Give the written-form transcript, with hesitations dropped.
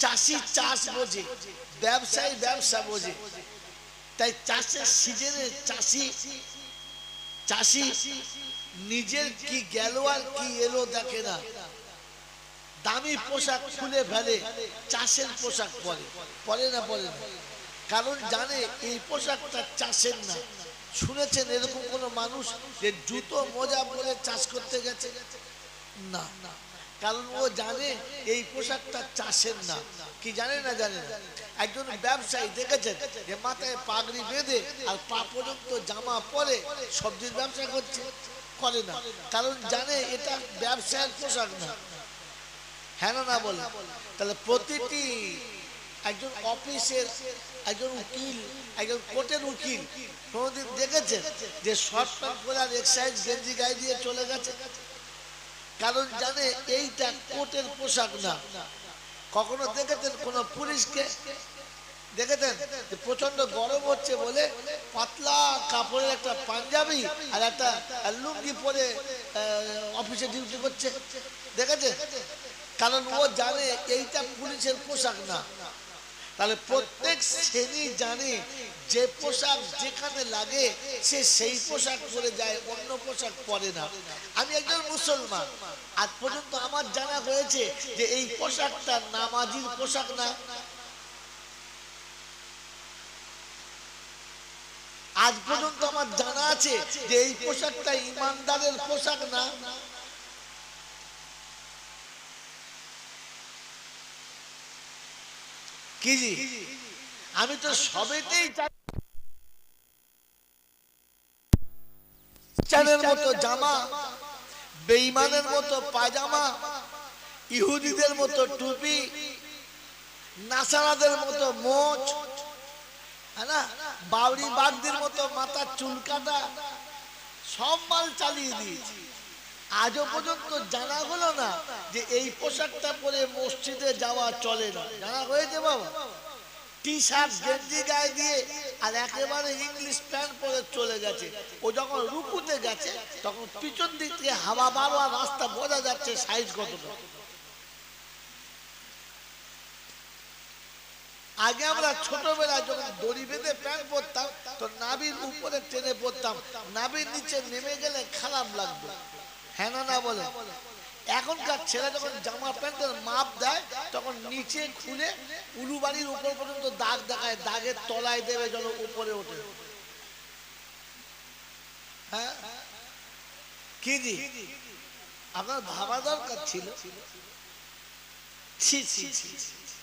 চাষি চাষ বোঝে, ব্যবসায়ী ব্যবসা বোঝে। তাই চাষের সিজনে চাষি নিজের কি গেল আর কি এলো দেখে না, দামি পোশাক খুলে ফেলে, চাষের পোশাক পরে না, কারণ জানে এই পোশাকটা চাষের না। শুনেছেন এরকম কোন মানুষ যে জুতো মোজা পরে চাষ করতে গেছে? না, কারণ ও জানে এই পোশাকটা চাষের না। কি জানে না? জানে না। একজন ব্যবসায়ী দেখেছেন যে মাথায় পাগড়ি বেঁধে আর পা পর্যন্ত জামা পরে সবজির ব্যবসা করছে? করে না, কারণ জানে এটা ব্যবসায়ের পোশাক না। হ্যাঁ না বলে? তাহলে প্রতিটি একজন অফিসের একজন উকিল, একজন কোর্টের উকিল কোনদিন দেখেছেন যে শর্ট প্যান্ট পরে আর এক্সারসাইজ গেঞ্জি গায়ে দিয়ে চলে গেছে? কারণ জানে এইটা কোর্টের পোশাক না। কখনো দেখেছেন কোন পুলিশকে দেখেছেন যে প্রচন্ড গরম হচ্ছে বলে পাতলা কাপড়ের একটা পাঞ্জাবি আর একটা লুঙ্গি পরে অফিসে ডিউটি করছে? দেখেছেন? কারণ ও জানে এইটা পুলিশের পোশাক না। তাহলে প্রত্যেক শ্রেণী জানে যে পোশাক যেখানে লাগে সে সেই পোশাক পরে যায়, অন্য পোশাক পরে না। আমি একজন মুসলমান, আজ পর্যন্ত আমার জানা হয়েছে যে এই পোশাকটা নামাজির পোশাক না। আজ পর্যন্ত আমার জানা আছে যে এই পোশাকটা ইমানদারের পোশাক না। কি জি, আমি তো সবেতেই খ্রিস্টানের মতো জামা, বেঈমানের মতো পায়জামা, ইহুদিদের মতো টুপি, নাসারাদের মতো মোচ, বাউরি বাগদের মতো মাথার চুল কাটা, সব মাল চালিয়ে দিয়েছি। আজও পর্যন্ত জানা হলো না যে এই পোশাকটা পরে মসজিদে যাওয়া চলে না। জানা হয়েছে বাবা? টি শার্ট গেঞ্জি গায়ে দিয়ে আর একেবারে ইংলিশ প্যান্ট পরে চলে গেছে। ও যখন রুকুতে গেছে তখন পিছন দিক থেকে হাওয়া বাড়ার রাস্তা বোঝা যাচ্ছে সাইজ কতটা। আগে আমরা ছোটবেলায় যখন দড়ি বেঁধে প্যান্ট পরতাম তো নাভির উপরে টেনে পরতাম, নাভির নিচে নেমে গেলে খারাপ লাগবে। হ্যাঁ না বলে? এখনকার ছেলে যখন জামা প্যান্টের মাপ দেয় তখন নিচে খুলে উলুবাড়ির উপর পর্যন্ত দাগ দেখায়, দাগের তলায় দেবে যেন উপরে ওঠে। হ্যাঁ কি জি, আপনার ভাবা দরকার ছিল। ছি ছি ছি,